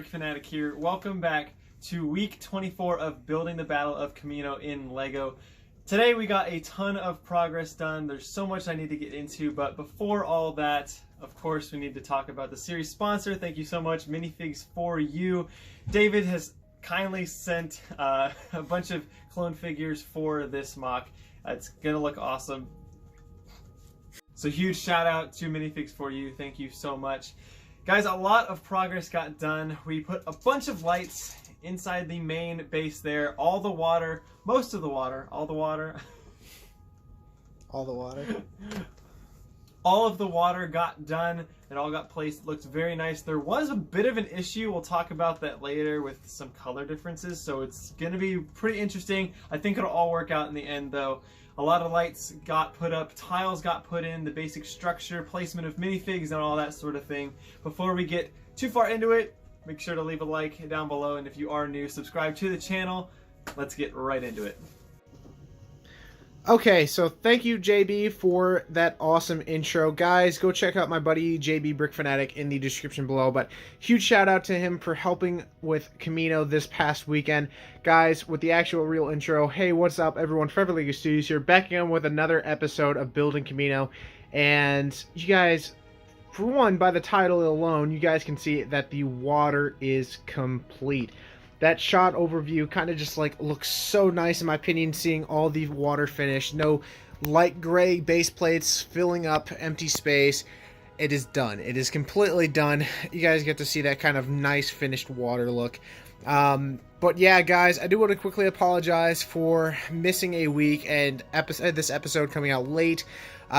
JBBrickFanatic here. Welcome back to week 24 of building the Battle of Kamino in LEGO. Today we got a ton of progress done. There's so much I need to get into, but before all that, of course, we need to talk about the series sponsor. Thank you so much, Minifigs for You. David has kindly sent a bunch of clone figures for this mock. It's gonna look awesome. So huge shout out to Minifigs for You. Thank you so much. Guys, a lot of progress got done. We put a bunch of lights inside the main base there. All the water, most of the water, all the water. All the water. All of the water got done. It all got placed. It looks very nice. There was a bit of an issue. We'll talk about that later with some color differences. So it's going to be pretty interesting. I think it'll all work out in the end though. A lot of lights got put up, tiles got put in, the basic structure, placement of minifigs, and all that sort of thing. Before we get too far into it, make sure to leave a like down below, and if you are new, subscribe to the channel. Let's get right into it. Okay, so thank you, JB, for that awesome intro. Guys, go check out my buddy JBBrickFanatic in the description below, but huge shout out to him for helping with Kamino this past weekend. Guys, with the actual real intro, hey, what's up, everyone? Forever Lego Studios here, back again with another episode of Building Kamino, and you guys, for one, by the title alone, you guys can see that the water is complete. That shot overview kind of just like looks so nice in my opinion, seeing all the water finish. No light gray base plates filling up empty space. It is done. It is completely done. You guys get to see that kind of nice finished water look. But yeah, guys, I do want to quickly apologize for missing a week and this episode coming out late.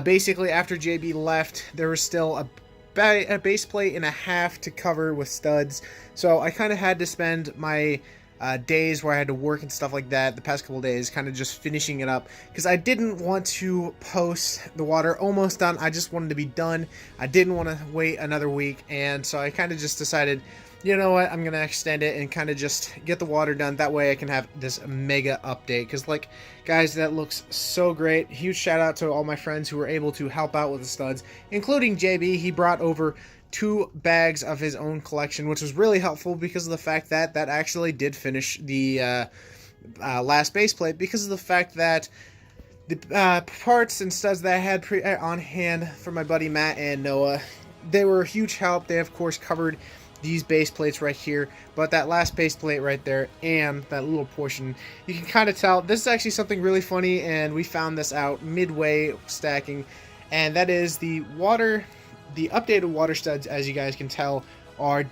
Basically, after JB left, there was still a base plate and a half to cover with studs, so I kind of had to spend my days where I had to work and stuff like that the past couple days kind of just finishing it up, because I didn't want to post the water almost done. I just wanted to be done. I didn't want to wait another week, and so I kind of just decided, you know what, I'm gonna extend it and kind of just get the water done. That way I can have this mega update, because like, guys, that looks so great. Huge shout out to all my friends who were able to help out with the studs, including JB. He brought over 2 bags of his own collection, which was really helpful because of the fact that that actually did finish the last base plate, because of the fact that the parts and studs that I had on hand for my buddy Matt and Noah, they were a huge help. They of course covered these base plates right here, but that last base plate right there and that little portion, you can kind of tell this is actually something really funny, and we found this out midway stacking, and that is the updated water studs, as you guys can tell, are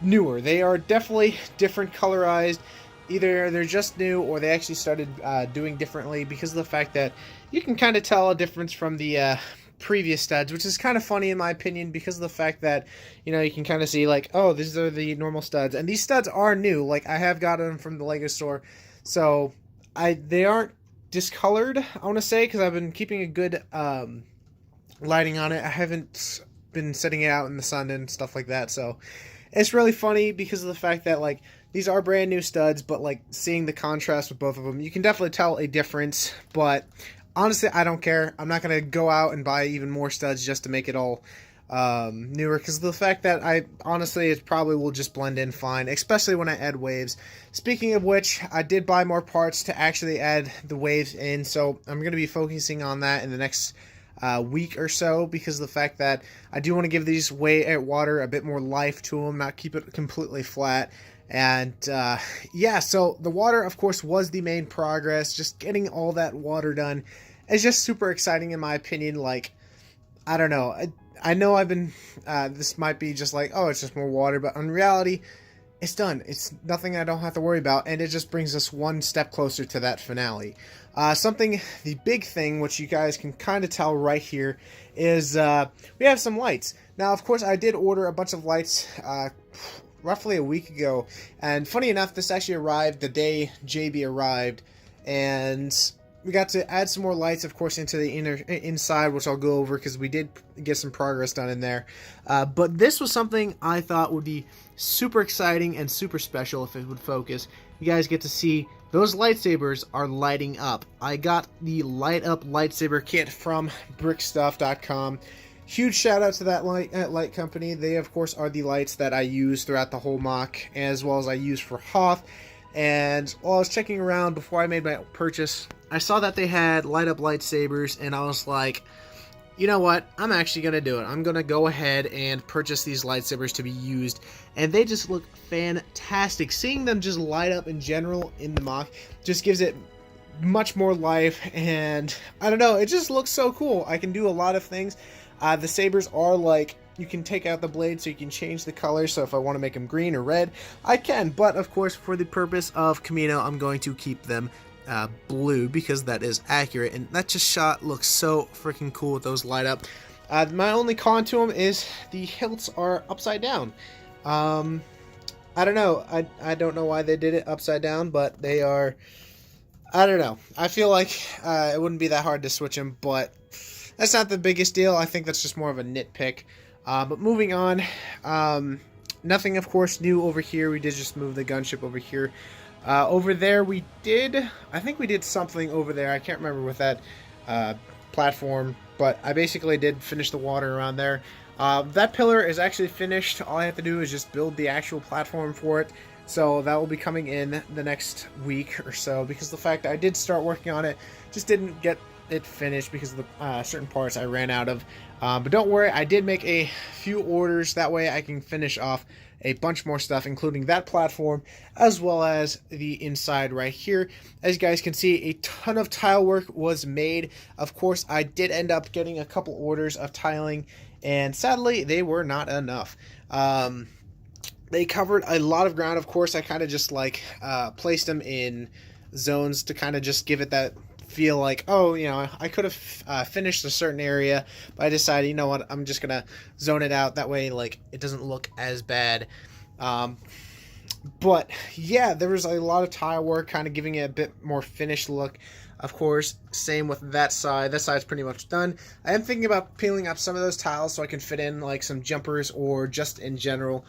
newer. They are definitely different colorized. Either they're just new or they actually started doing differently, because of the fact that you can kind of tell a difference from the previous studs, which is kind of funny in my opinion, because of the fact that, you know, you can kind of see like, oh, these are the normal studs, and these studs are new. Like, I have gotten them from the Lego store, so they aren't discolored, I want to say, because I've been keeping a good lighting on it. I haven't been setting it out in the sun and stuff like that, so it's really funny because of the fact that, like, these are brand new studs, but like seeing the contrast with both of them, you can definitely tell a difference. But honestly, I don't care. I'm not going to go out and buy even more studs just to make it all newer, because of the fact that it probably will just blend in fine, especially when I add waves. Speaking of which, I did buy more parts to actually add the waves in, so I'm going to be focusing on that in the next week or so, because of the fact that I do want to give these water a bit more life to them, not keep it completely flat. And yeah, so the water, of course, was the main progress. Just getting all that water done is just super exciting in my opinion. Like, I don't know. I know I've been, this might be just like, oh, it's just more water, but in reality, it's done. It's nothing I don't have to worry about, and it just brings us one step closer to that finale. The big thing, which you guys can kind of tell right here, is we have some lights. Now, of course, I did order a bunch of lights roughly a week ago, and funny enough, this actually arrived the day JB arrived, and we got to add some more lights, of course, into the inside, which I'll go over because we did get some progress done in there. But this was something I thought would be super exciting and super special if it would focus. You guys get to see those lightsabers are lighting up. I got the light up lightsaber kit from brickstuff.com. huge shout out to that light company. They of course are the lights that I use throughout the whole mock, as well as I use for Hoth. And while I was checking around before I made my purchase, I saw that they had light up lightsabers, and I was like, you know what, I'm actually going to do it. I'm going to go ahead and purchase these lightsabers to be used, and they just look fantastic. Seeing them just light up in general in the mock just gives it much more life, and I don't know, it just looks so cool. I can do a lot of things. The sabers are like, you can take out the blade so you can change the color, so if I want to make them green or red, I can, but of course for the purpose of Kamino, I'm going to keep them blue because that is accurate, and that just shot looks so freaking cool with those light up. My only con to them is the hilts are upside down. I don't know, I don't know why they did it upside down, but they are, I don't know. I feel like it wouldn't be that hard to switch them, but that's not the biggest deal. I think that's just more of a nitpick. But moving on, nothing of course new over here. We did just move the gunship over here. Over there I think we did something over there. I can't remember with that platform, but I basically did finish the water around there. That pillar is actually finished. All I have to do is just build the actual platform for it. So that will be coming in the next week or so, because the fact I did start working on it, just didn't get it finished because of the certain parts I ran out of. But don't worry, I did make a few orders. That way I can finish off a bunch more stuff, including that platform, as well as the inside right here. As you guys can see, a ton of tile work was made. Of course, I did end up getting a couple orders of tiling, and sadly, they were not enough. They covered a lot of ground. Of course, I kind of just like placed them in zones to kind of just give it that feel like, oh, you know, I could have finished a certain area, but I decided, you know what, I'm just gonna zone it out. That way, like, it doesn't look as bad. But yeah, there was a lot of tile work, kind of giving it a bit more finished look. Of course, same with that side. That side's pretty much done. I am thinking about peeling up some of those tiles so I can fit in like some jumpers, or just in general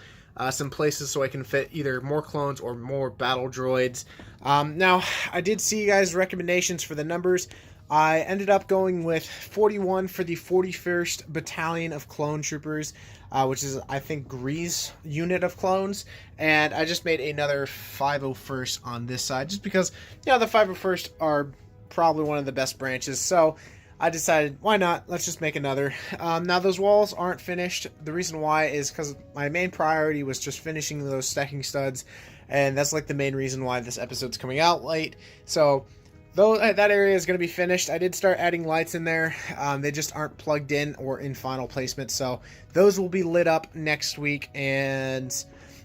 some places so I can fit either more clones or more battle droids. Now, I did see you guys' recommendations for the numbers. I ended up going with 41 for the 41st Battalion of Clone Troopers, which is, I think, Gree's unit of clones. And I just made another 501st on this side, just because, you know, the 501st are probably one of the best branches. So I decided, why not? Let's just make another. Now, those walls aren't finished. The reason why is because my main priority was just finishing those stacking studs, and that's like the main reason why this episode's coming out late. So that area is going to be finished. I did start adding lights in there. They just aren't plugged in or in final placement, so those will be lit up next week. And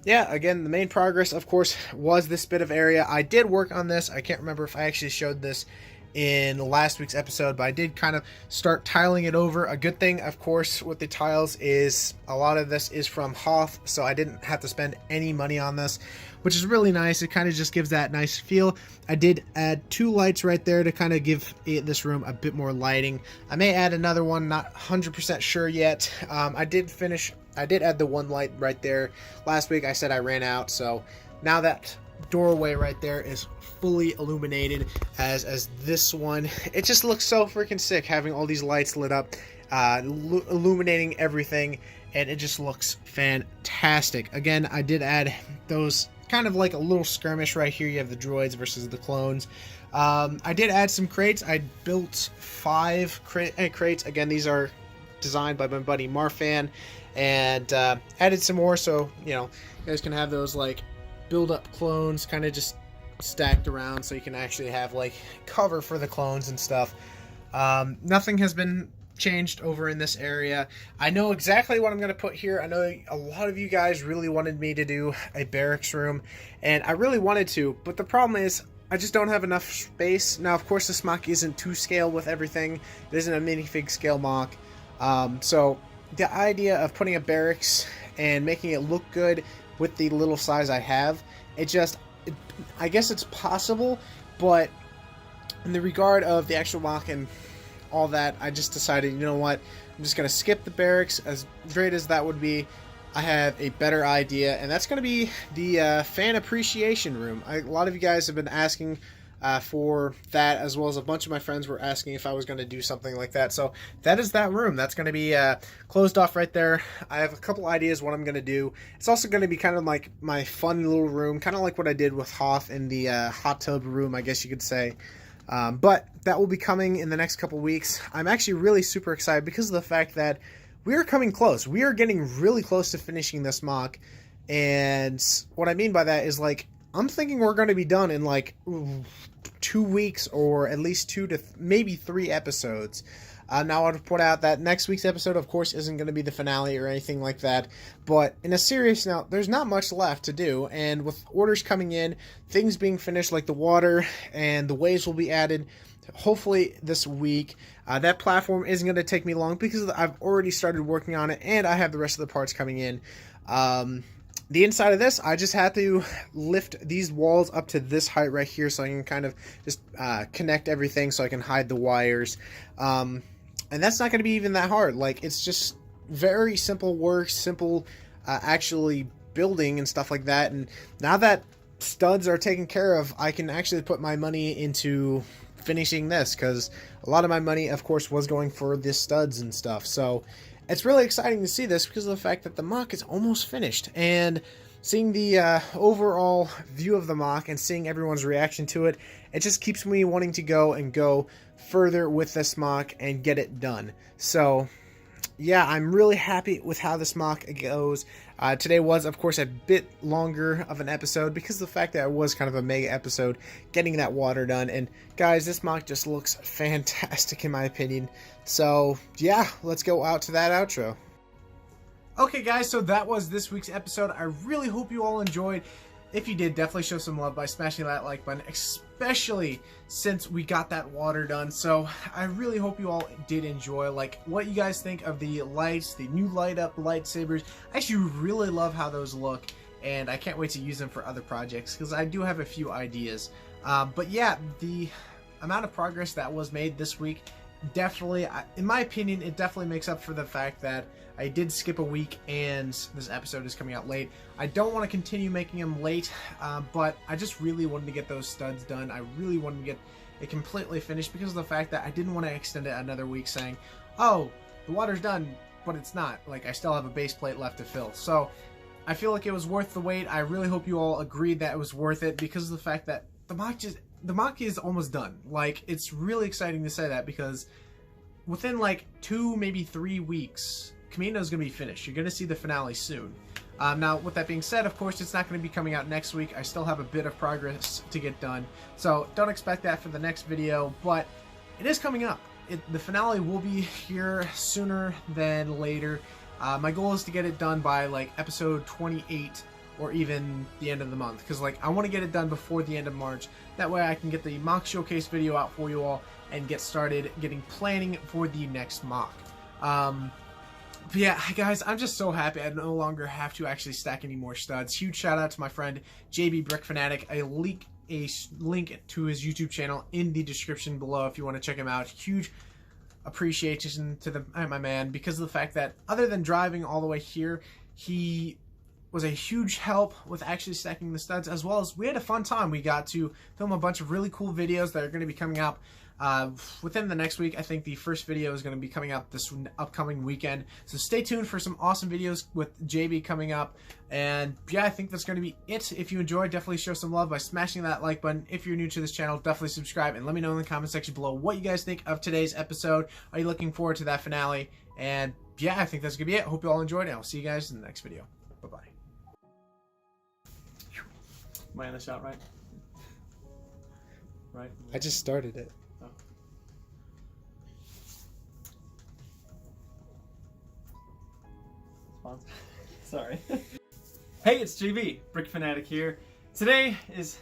yeah, again, the main progress, of course, was this bit of area. I did work on this. I can't remember if I actually showed this in last week's episode, but I did kind of start tiling it over. A good thing, of course, with the tiles is a lot of this is from Hoth, so I didn't have to spend any money on this, which is really nice. It kind of just gives that nice feel. I did add 2 lights right there to kind of give this room a bit more lighting. I may add another one, not 100% sure yet. I did add the 1 light right there. Last week I said I ran out, so now that doorway right there is fully illuminated as this one. It just looks so freaking sick having all these lights lit up, illuminating everything, and it just looks fantastic. Again, I did add those kind of like a little skirmish right here. You have the droids versus the clones. I did add some crates. I built 5 crates. Again, these are designed by my buddy Marfan, and added some more so, you know, you guys can have those like build up clones kind of just stacked around, so you can actually have like cover for the clones and stuff. Nothing has been changed over in this area. I know exactly what I'm going to put here. I know a lot of you guys really wanted me to do a barracks room, and I really wanted to, but the problem is I just don't have enough space. Now, of course, this mock isn't to scale with everything. It isn't a minifig scale mock. So the idea of putting a barracks and making it look good with the little size I have, I guess it's possible, but in the regard of the actual mock and all that, I just decided, you know what, I'm just going to skip the barracks. As great as that would be, I have a better idea, and that's going to be the fan appreciation room. A lot of you guys have been asking for that, as well as a bunch of my friends were asking if I was going to do something like that. So that is that room. That's going to be closed off right there. I have a couple ideas what I'm going to do. It's also going to be kind of like my fun little room, kind of like what I did with Hoth in the hot tub room, I guess you could say. But that will be coming in the next couple weeks. I'm actually really super excited because of the fact that we are coming close. We are getting really close to finishing this mock. And what I mean by that is, like, I'm thinking we're going to be done in like 2 weeks, or at least 2 to maybe 3 episodes. Now I would point out that next week's episode, of course, isn't going to be the finale or anything like that. But in a serious note, there's not much left to do. And with orders coming in, things being finished like the water and the waves will be added, hopefully this week. That platform isn't going to take me long because I've already started working on it and I have the rest of the parts coming in. The inside of this, I just had to lift these walls up to this height right here so I can kind of just connect everything so I can hide the wires. And that's not going to be even that hard. Like, it's just very simple work, simple actually building and stuff like that. And now that studs are taken care of, I can actually put my money into finishing this, because a lot of my money, of course, was going for the studs and stuff. So it's really exciting to see this because of the fact that the mock is almost finished, and seeing the overall view of the mock and seeing everyone's reaction to it, it just keeps me wanting to go further with this mock and get it done. So yeah, I'm really happy with how this mock goes. Today was, of course, a bit longer of an episode because of the fact that it was kind of a mega episode getting that water done. And guys, this mock just looks fantastic in my opinion. So yeah, let's go out to that outro. Okay guys, so that was this week's episode. I really hope you all enjoyed. If you did, definitely show some love by smashing that like button, especially since we got that water done. So I really hope you all did enjoy, like, what you guys think of the lights, the new light up lightsabers. I actually really love how those look, and I can't wait to use them for other projects because I do have a few ideas. But yeah, the amount of progress that was made this week, definitely, in my opinion, it definitely makes up for the fact that I did skip a week and this episode is coming out late. I don't want to continue making them late, but I just really wanted to get those studs done. I really wanted to get it completely finished because of the fact that I didn't want to extend it another week saying, oh, the water's done, but it's not. Like, I still have a base plate left to fill. So I feel like it was worth the wait. I really hope you all agreed that it was worth it because of the fact that the mock is almost done. Like, it's really exciting to say that because within like 2, maybe 3 weeks, Kamino is going to be finished. You're going to see the finale soon. Now, with that being said, of course, it's not going to be coming out next week. I still have a bit of progress to get done, so don't expect that for the next video, but it is coming up. The finale will be here sooner than later. My goal is to get it done by like episode 28 or even the end of the month, because like I want to get it done before the end of March. That way I can get the mock showcase video out for you all and get started getting planning for the next mock. But yeah, guys, I'm just so happy I no longer have to actually stack any more studs. Huge shout out to my friend JBBrickFanatic. I link a link to his YouTube channel in the description below if you want to check him out. Huge appreciation to my man because of the fact that other than driving all the way here, he was a huge help with actually stacking the studs, as well as we had a fun time. We got to film a bunch of really cool videos that are going to be coming out within the next week. I think the first video is going to be coming out this upcoming weekend, so stay tuned for some awesome videos with JB coming up. And yeah, I think that's going to be it. If you enjoyed, definitely show some love by smashing that like button. If you're new to this channel, definitely subscribe and let me know in the comment section below what you guys think of today's episode. Are you looking forward to that finale? And yeah, I think that's gonna be it. Hope you all enjoyed, and I'll see you guys in the next video. Bye bye. Am I in the shot right? Right? I just started it. Sorry. Hey, it's JBBrickFanatic here. Today is